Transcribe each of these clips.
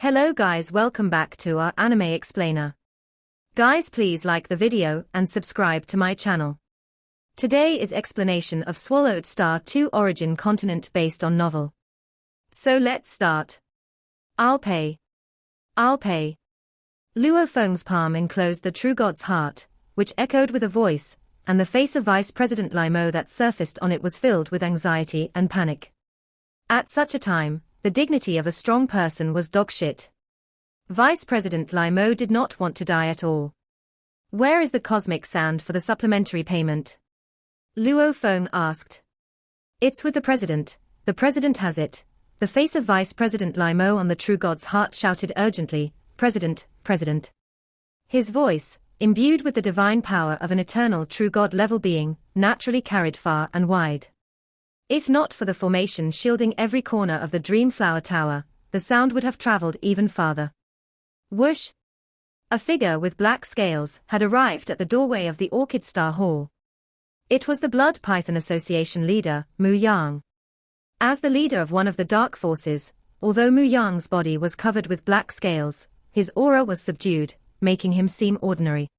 Hello guys, welcome back to our anime explainer. Guys, please like the video and subscribe to my channel. Today is explanation of Swallowed Star 2 origin continent based on novel. So let's start. I'll pay. Luo Feng's palm enclosed the true god's heart, which echoed with a voice, and the face of Vice President Limo that surfaced on it was filled with anxiety and panic. At such a time, the dignity of a strong person was dogshit. Vice President Limo did not want to die at all. Where is the cosmic sand for the supplementary payment? Luo Feng asked. It's with the president has it. The face of Vice President Limo on the true god's heart shouted urgently, President. His voice, imbued with the divine power of an eternal true god-level being, naturally carried far and wide. If not for the formation shielding every corner of the Dream Flower Tower, the sound would have traveled even farther. Whoosh! A figure with black scales had arrived at the doorway of the Orchid Star Hall. It was the Blood Python Association leader, Mu Yang. As the leader of one of the dark forces, although Mu Yang's body was covered with black scales, his aura was subdued, making him seem ordinary.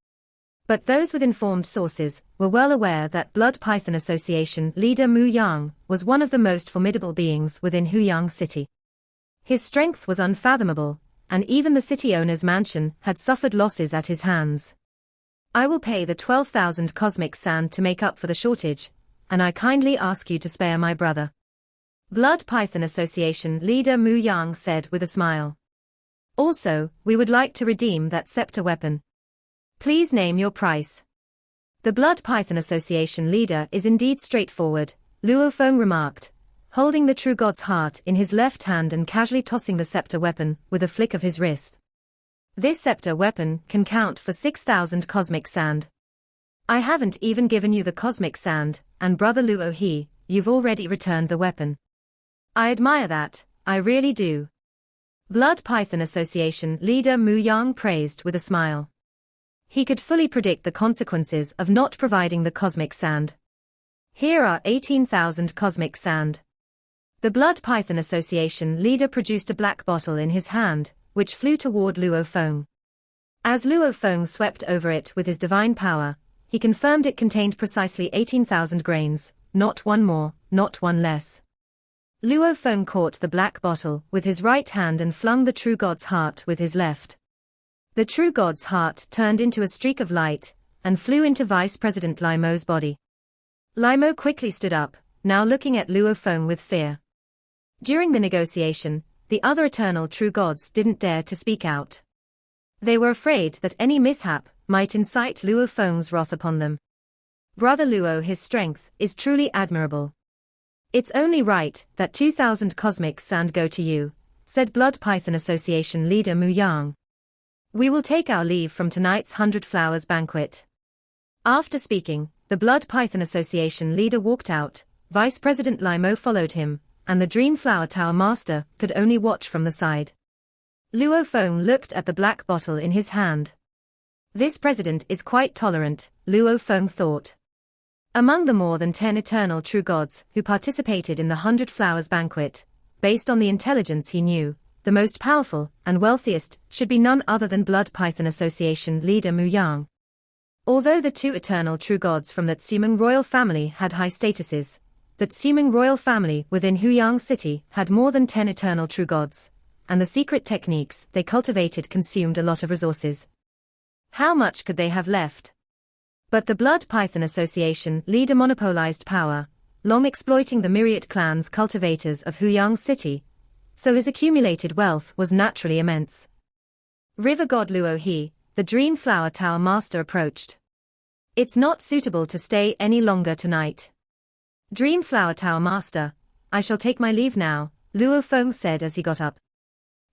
But those with informed sources were well aware that Blood Python Association leader Mu Yang was one of the most formidable beings within Huyang City. His strength was unfathomable, and even the city owner's mansion had suffered losses at his hands. I will pay the 12,000 cosmic sand to make up for the shortage, and I kindly ask you to spare my brother. Blood Python Association leader Mu Yang said with a smile. Also, we would like to redeem that scepter weapon. Please name your price. The Blood Python Association leader is indeed straightforward, Luo Feng remarked, holding the true god's heart in his left hand and casually tossing the scepter weapon with a flick of his wrist. This scepter weapon can count for 6,000 cosmic sand. I haven't even given you the cosmic sand, and brother Luo, you've already returned the weapon. I admire that, I really do. Blood Python Association leader Mu Yang praised with a smile. He could fully predict the consequences of not providing the cosmic sand. Here are 18,000 cosmic sand. The Blood Python Association leader produced a black bottle in his hand, which flew toward Luo Feng. As Luo Feng swept over it with his divine power, he confirmed it contained precisely 18,000 grains, not one more, not one less. Luo Feng caught the black bottle with his right hand and flung the true god's heart with his left. The true god's heart turned into a streak of light, and flew into Vice President Limo's body. Limo quickly stood up, now looking at Luo Feng with fear. During the negotiation, the other eternal true gods didn't dare to speak out. They were afraid that any mishap might incite Luo Feng's wrath upon them. Brother Luo, his strength is truly admirable. It's only right that 2,000 cosmic sand go to you, said Blood Python Association leader Mu Yang. We will take our leave from tonight's 100 Flowers banquet. After speaking, the Blood Python Association leader walked out, Vice President Limo followed him, and the Dream Flower Tower master could only watch from the side. Luo Feng looked at the black bottle in his hand. This president is quite tolerant, Luo Feng thought. Among the more than 10 eternal true gods who participated in the 100 Flowers banquet, based on the intelligence he knew, the most powerful and wealthiest should be none other than Blood Python Association leader Mu Yang. Although the two eternal true gods from the Tsumeng royal family had high statuses, the Tsumeng royal family within Huyang City had more than 10 eternal true gods, and the secret techniques they cultivated consumed a lot of resources. How much could they have left? But the Blood Python Association leader monopolized power, long exploiting the myriad clans cultivators of Huyang City, so his accumulated wealth was naturally immense. River God Luo, the Dream Flower Tower master approached. It's not suitable to stay any longer tonight. Dream Flower Tower master, I shall take my leave now, Luo Feng said as he got up.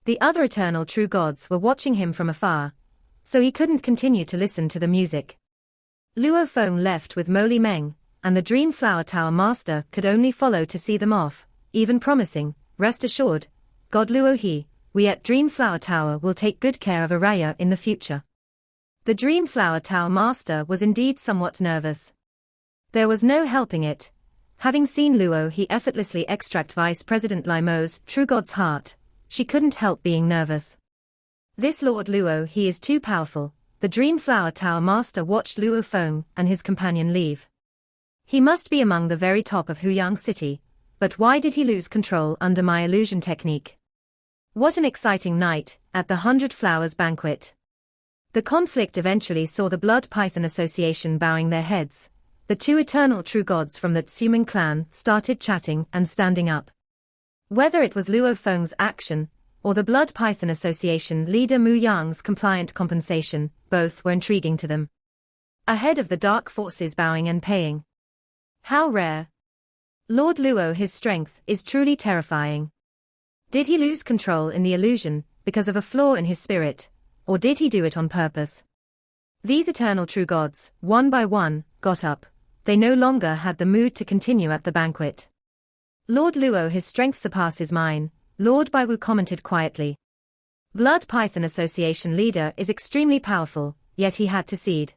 The other eternal true gods were watching him from afar, so he couldn't continue to listen to the music. Luo Feng left with Mo Li Meng, and the Dream Flower Tower master could only follow to see them off, even promising, rest assured, God Luo, we at Dream Flower Tower will take good care of Araya in the future. The Dream Flower Tower master was indeed somewhat nervous. There was no helping it. Having seen Luo effortlessly extract Vice President Limo's true god's heart, she couldn't help being nervous. This Lord Luo, he is too powerful. The Dream Flower Tower Master watched Luo Feng and his companion leave. He must be among the very top of Huyang City, but why did he lose control under my illusion technique? What an exciting night at the 100 Flowers banquet. The conflict eventually saw the Blood Python Association bowing their heads. The two eternal true gods from the Tsuming clan started chatting and standing up. Whether it was Luo Feng's action, or the Blood Python Association leader Mu Yang's compliant compensation, both were intriguing to them. Ahead of the dark forces bowing and paying. How rare. Lord Luo, his strength is truly terrifying. Did he lose control in the illusion, because of a flaw in his spirit, or did he do it on purpose? These eternal true gods, one by one, got up. They no longer had the mood to continue at the banquet. Lord Luo, his strength surpasses mine, Lord Baiwu commented quietly. Blood Python Association leader is extremely powerful, yet he had to cede.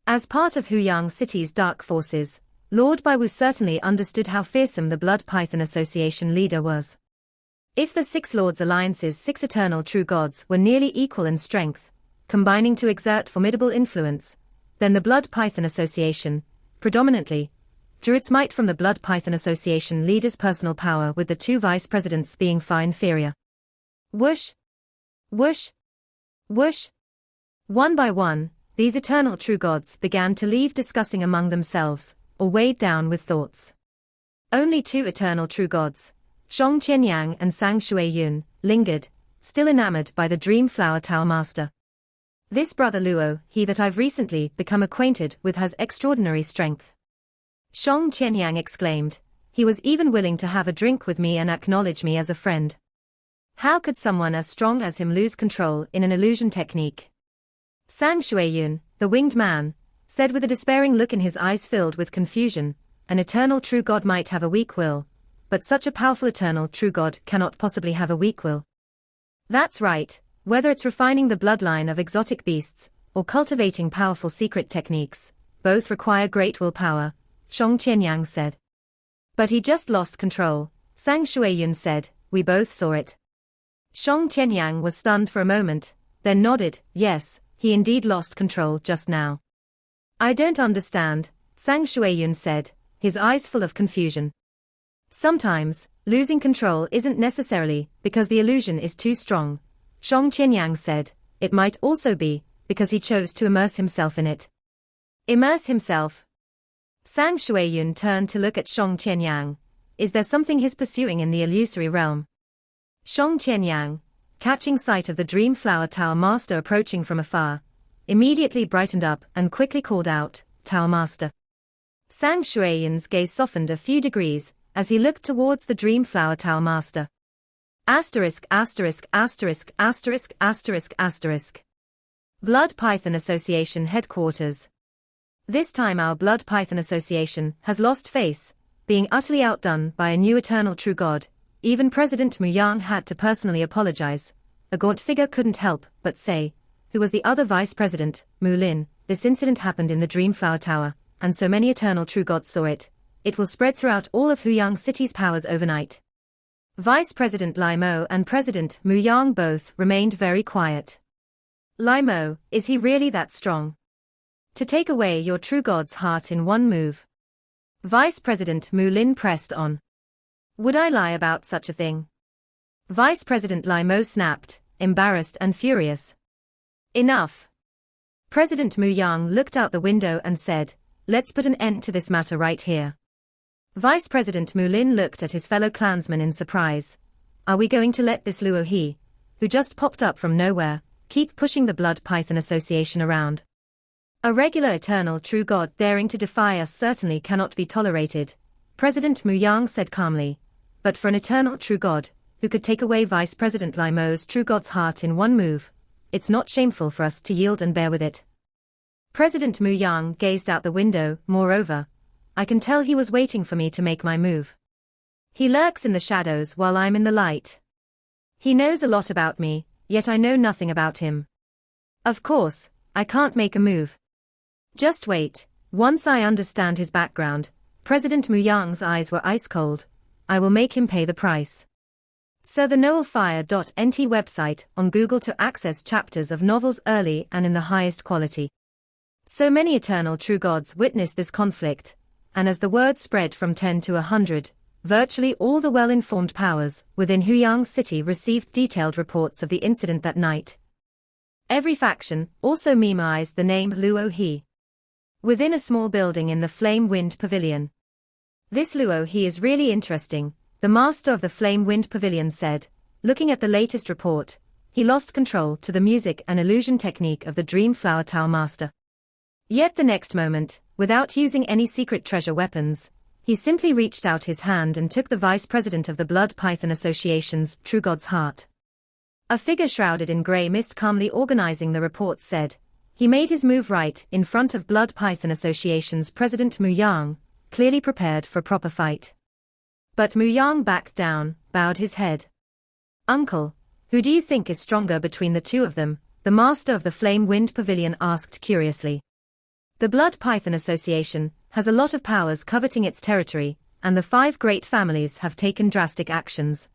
As part of Huyang City's dark forces, Lord Baiwu certainly understood how fearsome the Blood Python Association leader was. If the Six Lords Alliance's 6 eternal true gods were nearly equal in strength, combining to exert formidable influence, then the Blood Python Association, predominantly, drew its might from the Blood Python Association leader's personal power, with the 2 vice presidents being far inferior. Whoosh! Whoosh! Whoosh! One by one, these eternal true gods began to leave, discussing among themselves, or weighed down with thoughts. Only 2 eternal true gods, Zhong Qianyang and Sang Shuiyun, lingered, still enamored by the Dream Flower Tower Master. This brother Luo, he that I've recently become acquainted with, has extraordinary strength. Zhong Qianyang exclaimed. He was even willing to have a drink with me and acknowledge me as a friend. How could someone as strong as him lose control in an illusion technique? Sang Shuiyun, the winged man, said with a despairing look in his eyes filled with confusion, an eternal true god might have a weak will, but such a powerful eternal true god cannot possibly have a weak will. That's right, whether it's refining the bloodline of exotic beasts, or cultivating powerful secret techniques, both require great willpower, Zhong Qianyang said. But he just lost control, Sang Shuiyun said. We both saw it. Zhong Qianyang was stunned for a moment, then nodded. Yes, he indeed lost control just now. I don't understand, Sang Shuiyun said, his eyes full of confusion. Sometimes, losing control isn't necessarily because the illusion is too strong, Zhong Qianyang said. It might also be because he chose to immerse himself in it. Immerse himself? Sang Shuiyun turned to look at Zhong Qianyang. Is there something he's pursuing in the illusory realm? Zhong Qianyang, catching sight of the Dream Flower Tower Master approaching from afar, immediately brightened up and quickly called out, Tower Master. Sang Shuiyun's gaze softened a few degrees as he looked towards the Dream Flower Tower Master. Asterisk asterisk asterisk asterisk asterisk asterisk. Blood Python Association headquarters. This time our Blood Python Association has lost face, being utterly outdone by a new eternal true god. Even President Mu Yang had to personally apologize. A gaunt figure couldn't help but say, who was the other vice president, Mu Lin. This incident happened in the Dream Flower Tower, and so many eternal true gods saw it. It will spread throughout all of Huyang City's powers overnight. Vice President Lai Mo and President Mu Yang both remained very quiet. Lai Mo, is he really that strong? To take away your true god's heart in one move? Vice President Mu Lin pressed on. Would I lie about such a thing? Vice President Lai Mo snapped, embarrassed and furious. Enough. President Mu Yang looked out the window and said, let's put an end to this matter right here. Vice President Mu Lin looked at his fellow clansmen in surprise. Are we going to let this Luo he, who just popped up from nowhere, keep pushing the Blood Python Association around? A regular eternal true god daring to defy us certainly cannot be tolerated, President Mu Yang said calmly. But for an eternal true god, who could take away Vice President Lai Mo's true god's heart in one move, it's not shameful for us to yield and bear with it. President Mu Yang gazed out the window. Moreover, I can tell he was waiting for me to make my move. He lurks in the shadows while I'm in the light. He knows a lot about me, yet I know nothing about him. Of course, I can't make a move. Just wait, once I understand his background. President Mu Yang's eyes were ice cold. I will make him pay the price. So the noelfire.nt website on Google to access chapters of novels early and in the highest quality. So many eternal true gods witnessed this conflict, and as the word spread from 10 to 100, virtually all the well-informed powers within Huyang City received detailed reports of the incident that night. Every faction also memoized the name Luo He. Within a small building in the Flame Wind Pavilion. This Luo He is really interesting, the master of the Flame Wind Pavilion said, looking at the latest report. He lost control to the music and illusion technique of the Dream Flower Tao master. Yet the next moment, without using any secret treasure weapons, he simply reached out his hand and took the vice president of the Blood Python Association's True God's heart. A figure shrouded in grey mist calmly organizing the reports said. He made his move right in front of Blood Python Association's president Mu Yang, clearly prepared for a proper fight. But Mu Yang backed down, bowed his head. Uncle, who do you think is stronger between the two of them? The master of the Flame Wind Pavilion asked curiously. The Blood Python Association has a lot of powers coveting its territory, and the 5 great families have taken drastic actions.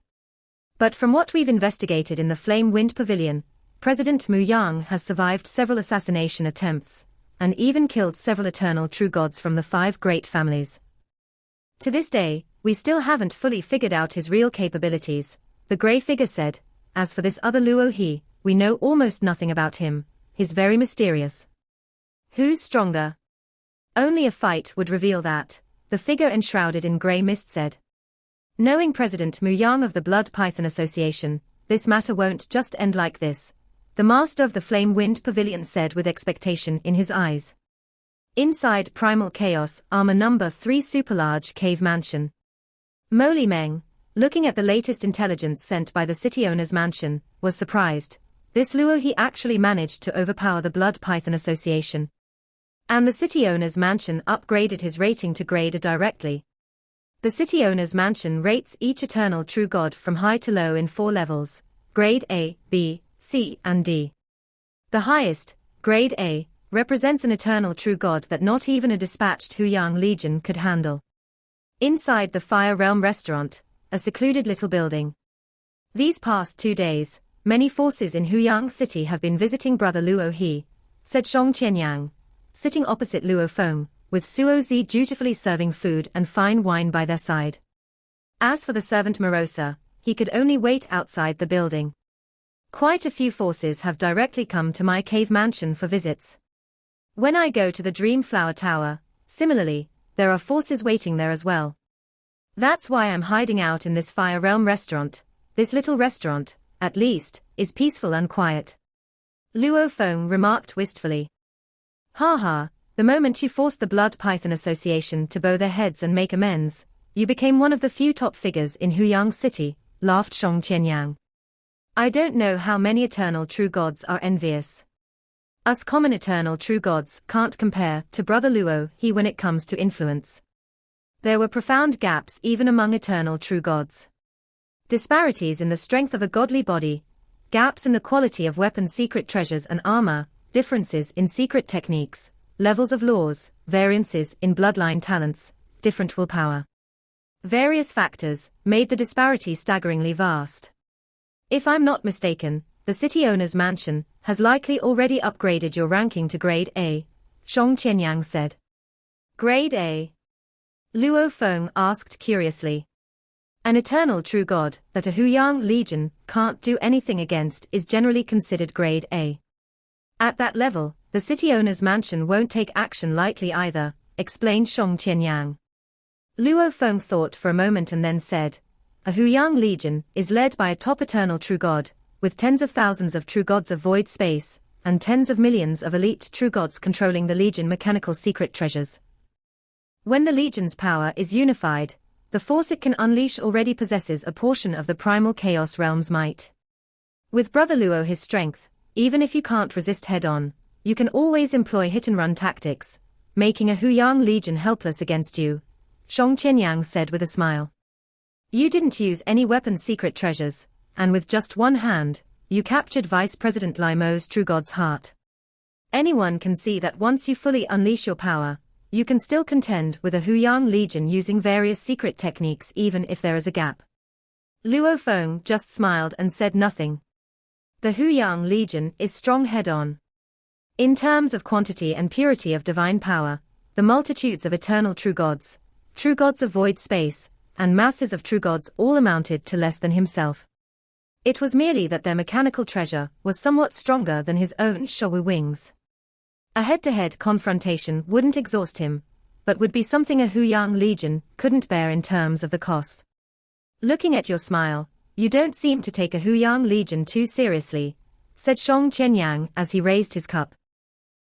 But from what we've investigated in the Flame Wind Pavilion, President Mu Yang has survived several assassination attempts, and even killed several eternal true gods from the 5 great families. To this day, we still haven't fully figured out his real capabilities, the grey figure said. As for this other Luo He, we know almost nothing about him. He's very mysterious. Who's stronger? Only a fight would reveal that, the figure enshrouded in grey mist said. Knowing President Mu Yang of the Blood Python Association, this matter won't just end like this, the master of the Flame Wind Pavilion said with expectation in his eyes. Inside Primal Chaos Armor Number 3 Superlarge Cave Mansion. Mo Li Meng, looking at the latest intelligence sent by the city owner's mansion, was surprised. This Luo He actually managed to overpower the Blood Python Association. And the city owner's mansion upgraded his rating to grade A directly. The city owner's mansion rates each eternal true god from high to low in 4 levels, grade A, B, C, and D. The highest, grade A, represents an eternal true god that not even a dispatched Huyang Legion could handle. Inside the Fire Realm restaurant, a secluded little building. These past 2 days, many forces in Huyang City have been visiting Brother Luo He, said Shong Qianyang, sitting opposite Luo Feng, with Suo Zi dutifully serving food and fine wine by their side. As for the servant Morosa, he could only wait outside the building. Quite a few forces have directly come to my cave mansion for visits. When I go to the Dream Flower Tower, similarly, there are forces waiting there as well. That's why I'm hiding out in this Fire Realm restaurant. This little restaurant, at least, is peaceful and quiet. Luo Feng remarked wistfully. Ha, the moment you forced the Blood Python Association to bow their heads and make amends, you became one of the few top figures in Huyang City, laughed Shong Qianyang. I don't know how many eternal true gods are envious. Us common eternal true gods can't compare to Brother Luo He when it comes to influence. There were profound gaps even among eternal true gods. Disparities in the strength of a godly body, gaps in the quality of weapons, secret treasures and armor, differences in secret techniques, levels of laws, variances in bloodline talents, different willpower. Various factors made the disparity staggeringly vast. If I'm not mistaken, the city owner's mansion has likely already upgraded your ranking to grade A, Shong Qianyang said. Grade A? Luo Feng asked curiously. An eternal true god that a Huyang Legion can't do anything against is generally considered grade A. At that level, the city owner's mansion won't take action lightly either, explained Shong Qianyang. Luo Feng thought for a moment and then said, a Huyang Legion is led by a top eternal true god, with tens of thousands of true gods of void space, and tens of millions of elite true gods controlling the Legion mechanical secret treasures. When the Legion's power is unified, the force it can unleash already possesses a portion of the primal chaos realm's might. With Brother Luo his strength, even if you can't resist head-on, you can always employ hit-and-run tactics, making a Huyang Legion helpless against you, Shong Qianyang said with a smile. You didn't use any weapons secret treasures, and with just one hand, you captured Vice President Lai Mo's True God's heart. Anyone can see that once you fully unleash your power, you can still contend with a Huyang Legion using various secret techniques even if there is a gap. Luo Feng just smiled and said nothing. The Huyang Legion is strong head-on. In terms of quantity and purity of divine power, the multitudes of eternal true gods of void space, and masses of true gods all amounted to less than himself. It was merely that their mechanical treasure was somewhat stronger than his own Showu wings. A head-to-head confrontation wouldn't exhaust him, but would be something a Huyang Legion couldn't bear in terms of the cost. Looking at your smile, you don't seem to take a Huyang Legion too seriously, said Shang Qianyang as he raised his cup.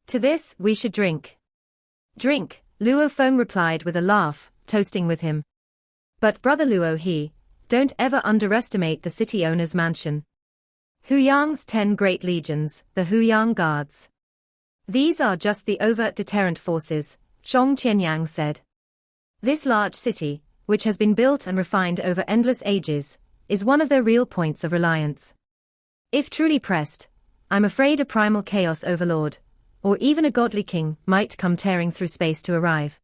To this, we should drink. Drink, Luo Feng replied with a laugh, toasting with him. But brother Luo don't ever underestimate the city owner's mansion. Huyang's 10 great legions, the Huyang Guards. These are just the overt deterrent forces, Shang Qianyang said. This large city, which has been built and refined over endless ages, is one of their real points of reliance. If truly pressed, I'm afraid a primal chaos overlord, or even a godly king, might come tearing through space to arrive.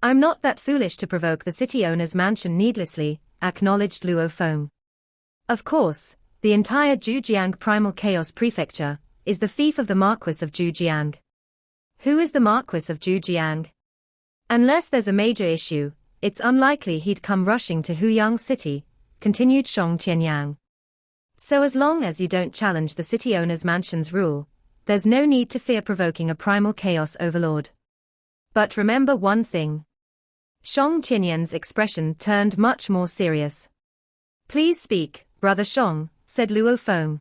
I'm not that foolish to provoke the city owner's mansion needlessly, acknowledged Luo Feng. Of course, the entire Zhujiang Primal Chaos Prefecture is the fief of the Marquis of Zhujiang. Who is the Marquis of Zhujiang? Unless there's a major issue, it's unlikely he'd come rushing to Huyang City, continued Shang Qianyang. So as long as you don't challenge the city owner's mansion's rule, there's no need to fear provoking a primal chaos overlord. But remember one thing. Shang Qianyang's expression turned much more serious. Please speak, brother Shang, said Luo Feng.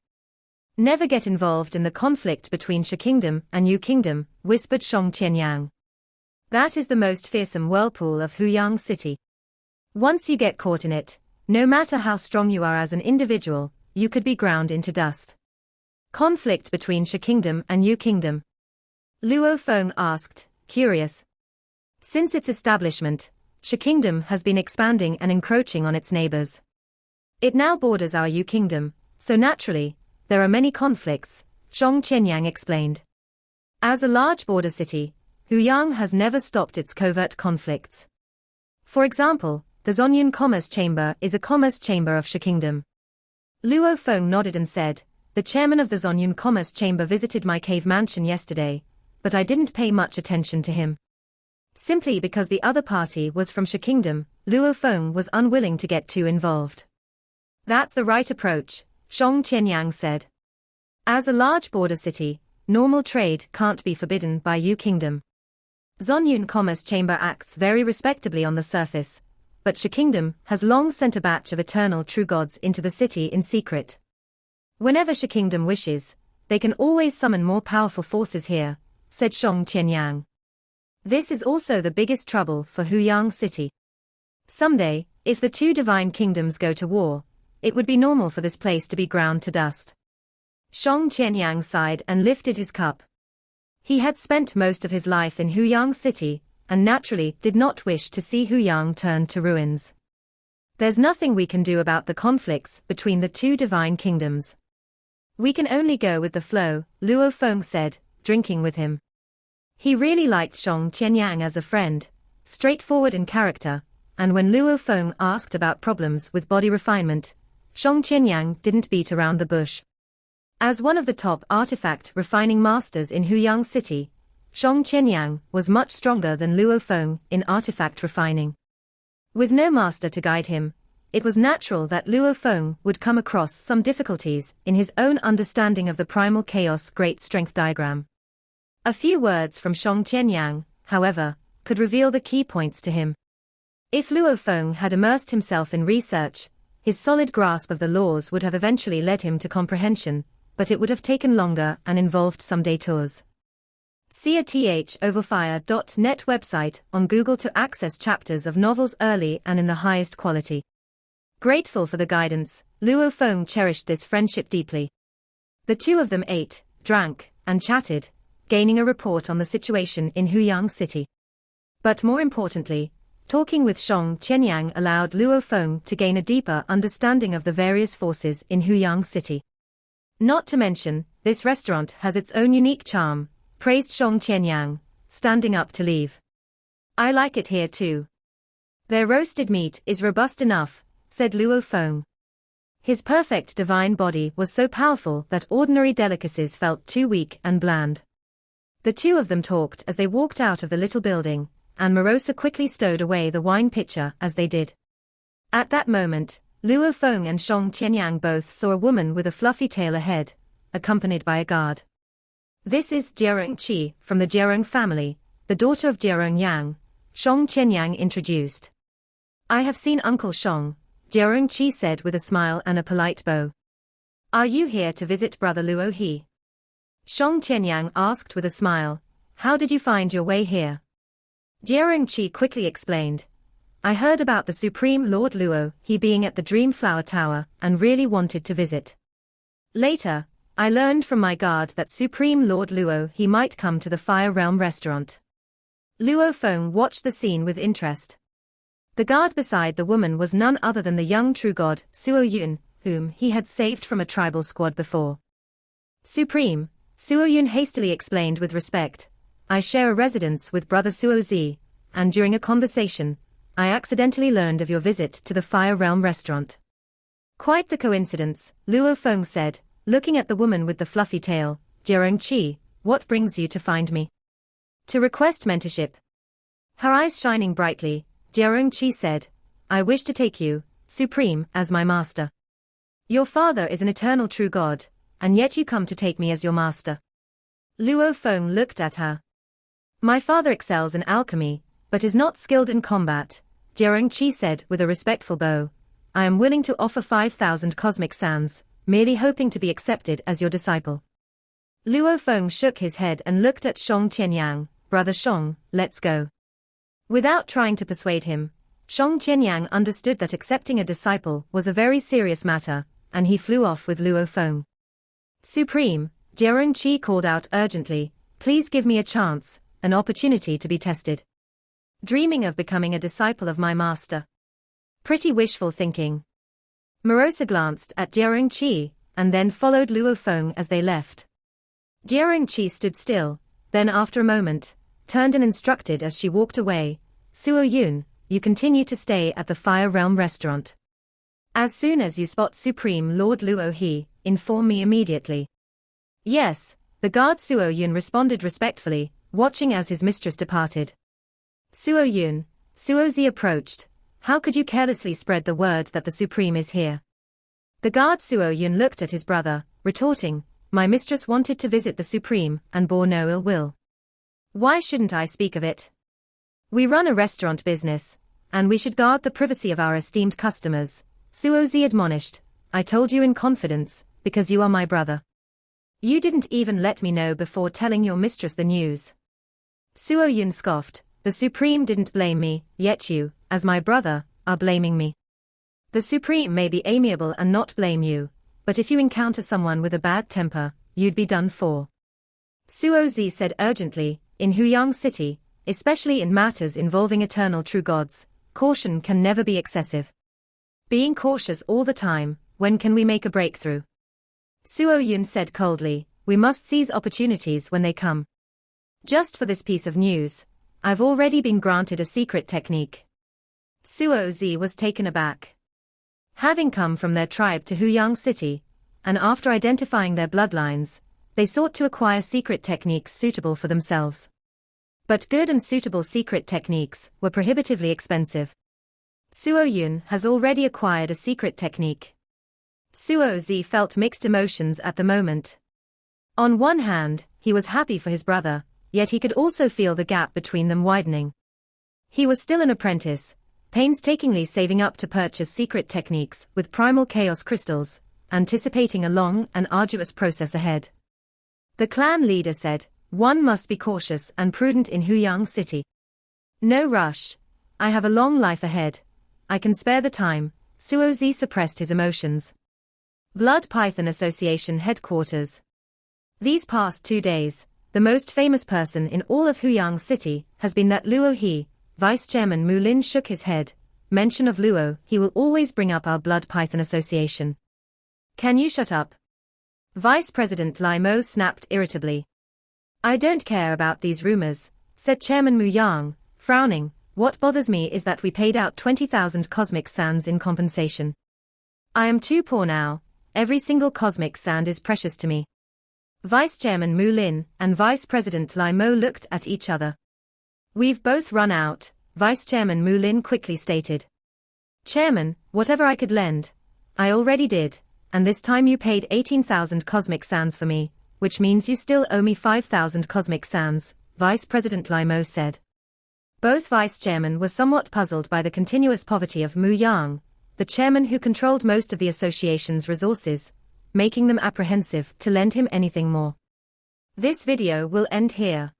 Never get involved in the conflict between Shi Kingdom and Yu Kingdom, whispered Shang Qianyang. That is the most fearsome whirlpool of Huyang City. Once you get caught in it, no matter how strong you are as an individual, you could be ground into dust. Conflict between Shi Kingdom and Yu Kingdom? Luo Feng asked, curious. Since its establishment, Shi Kingdom has been expanding and encroaching on its neighbors. It now borders our Yu Kingdom, so naturally, there are many conflicts, Shang Qianyang explained. As a large border city, Huyang has never stopped its covert conflicts. For example, the Zonyun Commerce Chamber is a commerce chamber of Shi Kingdom. Luo Feng nodded and said, the chairman of the Zonyun Commerce Chamber visited my cave mansion yesterday, but I didn't pay much attention to him. Simply because the other party was from Shi Kingdom, Luo Feng was unwilling to get too involved. That's the right approach, Shang Qianyang said. As a large border city, normal trade can't be forbidden by Yu Kingdom. Zonyun Commerce Chamber acts very respectably on the surface, but Shi Kingdom has long sent a batch of eternal true gods into the city in secret. Whenever Shi Kingdom wishes, they can always summon more powerful forces here, said Shang Qianyang. This is also the biggest trouble for Huyang City. Someday, if the two divine kingdoms go to war, it would be normal for this place to be ground to dust. Shang Qianyang sighed and lifted his cup. He had spent most of his life in Huyang City, and naturally did not wish to see Huyang turn to ruins. There's nothing we can do about the conflicts between the two divine kingdoms. We can only go with the flow, Luo Feng said, drinking with him. He really liked Shang Qianyang as a friend, straightforward in character, and when Luo Feng asked about problems with body refinement, Shang Qianyang didn't beat around the bush. As one of the top artifact refining masters in Huyang City, Shang Qianyang was much stronger than Luo Feng in artifact refining. With no master to guide him, it was natural that Luo Feng would come across some difficulties in his own understanding of the primal chaos great strength diagram. A few words from Shang Qianyang, however, could reveal the key points to him. If Luo Feng had immersed himself in research, his solid grasp of the laws would have eventually led him to comprehension, but it would have taken longer and involved some detours. See a thoverfire.net website on Google to access chapters of novels early and in the highest quality. Grateful for the guidance, Luo Feng cherished this friendship deeply. The two of them ate, drank, and chatted, gaining a report on the situation in Huyang City. But more importantly, talking with Shang Qianyang allowed Luo Feng to gain a deeper understanding of the various forces in Huyang City. Not to mention, this restaurant has its own unique charm, praised Shang Qianyang, standing up to leave. I like it here too. Their roasted meat is robust enough, said Luo Feng. His perfect divine body was so powerful that ordinary delicacies felt too weak and bland. The two of them talked as they walked out of the little building, and Morosa quickly stowed away the wine pitcher as they did. At that moment, Luo Feng and Song Qianyang both saw a woman with a fluffy tail ahead, accompanied by a guard. "This is Diaorong Qi from the Diaorong family, the daughter of Diaorong Yang," Song Qianyang introduced. "I have seen Uncle Song," Diaorong Qi said with a smile and a polite bow. "Are you here to visit Brother Luo He?" Song Qianyang asked with a smile. "How did you find your way here?" Diaorong Qi quickly explained. "I heard about the Supreme Lord Luo He being at the Dream Flower Tower and really wanted to visit. Later, I learned from my guard that Supreme Lord Luo He might come to the Fire Realm restaurant." Luo Feng watched the scene with interest. The guard beside the woman was none other than the young true god, Suo Yun, whom he had saved from a tribal squad before. "Supreme," Suo Yun hastily explained with respect, "I share a residence with Brother Suo Zi, and during a conversation, I accidentally learned of your visit to the Fire Realm restaurant." "Quite the coincidence," Luo Feng said, looking at the woman with the fluffy tail. "Diaorong Qi, what brings you to find me?" "To request mentorship." Her eyes shining brightly, Diaorong Qi said, "I wish to take you, Supreme, as my master. Your father is an eternal true god, and yet you come to take me as your master." Luo Feng looked at her. "My father excels in alchemy, but is not skilled in combat," Diaorong Qi said with a respectful bow. "I am willing to offer 5,000 cosmic sands, merely hoping to be accepted as your disciple." Luo Feng shook his head and looked at Song Qianyang. "Brother Song, let's go." Without trying to persuade him, Song Qianyang understood that accepting a disciple was a very serious matter, and he flew off with Luo Feng. "Supreme," Diaorong Qi called out urgently, "please give me a chance, an opportunity to be tested. Dreaming of becoming a disciple of my master. Pretty wishful thinking." Morosa glanced at Diaorong Qi, and then followed Luo Feng as they left. Diaorong Qi stood still, then after a moment, turned and instructed as she walked away, "Suo Yun, you continue to stay at the Fire Realm restaurant. As soon as you spot Supreme Lord Luo He, inform me immediately." "Yes," the guard Suo Yun responded respectfully, watching as his mistress departed. "Suo Yun," Suo Zi approached, "how could you carelessly spread the word that the Supreme is here?" The guard Suo Yun looked at his brother, retorting, "My mistress wanted to visit the Supreme and bore no ill will. Why shouldn't I speak of it? We run a restaurant business, and we should guard the privacy of our esteemed customers," Suo Zi admonished. "I told you in confidence, because you are my brother. You didn't even let me know before telling your mistress the news." Suo Yun scoffed, "The Supreme didn't blame me, yet you, as my brother, are blaming me. The Supreme may be amiable and not blame you, but if you encounter someone with a bad temper, you'd be done for." Suo Zi said urgently, "In Huyang City, especially in matters involving eternal true gods, caution can never be excessive. Being cautious all the time, when can we make a breakthrough?" Suo Yun said coldly, "We must seize opportunities when they come. Just for this piece of news, I've already been granted a secret technique." Suo Zi was taken aback. Having come from their tribe to Huyang City, and after identifying their bloodlines, they sought to acquire secret techniques suitable for themselves. But good and suitable secret techniques were prohibitively expensive. Suo Yun has already acquired a secret technique. Suo Zi felt mixed emotions at the moment. On one hand, he was happy for his brother, yet he could also feel the gap between them widening. He was still an apprentice, painstakingly saving up to purchase secret techniques with primal chaos crystals, anticipating a long and arduous process ahead. The clan leader said, "One must be cautious and prudent in Huyang City. No rush. I have a long life ahead. I can spare the time." Suo Zi suppressed his emotions. Blood Python Association headquarters. These past 2 days, the most famous person in all of Huyang City has been that Luo He. Vice Chairman Mu Lin shook his head. "Mention of Luo He will always bring up our Blood Python Association." "Can you shut up?" Vice President Lai Mo snapped irritably. "I don't care about these rumors," said Chairman Mu Yang, frowning. "What bothers me is that we paid out 20,000 cosmic sands in compensation. I am too poor now. Every single cosmic sand is precious to me. Vice Chairman Mu Lin and Vice President Lai Mo looked at each other. We've both run out, Vice Chairman Mu Lin quickly stated. Chairman, whatever I could lend, I already did, and this time you paid 18,000 cosmic sands for me, which means you still owe me 5,000 cosmic sands, Vice President Lai Mo said. Both vice chairmen were somewhat puzzled by the continuous poverty of Mu Yang, the chairman who controlled most of the association's resources, making them apprehensive to lend him anything more. This video will end here.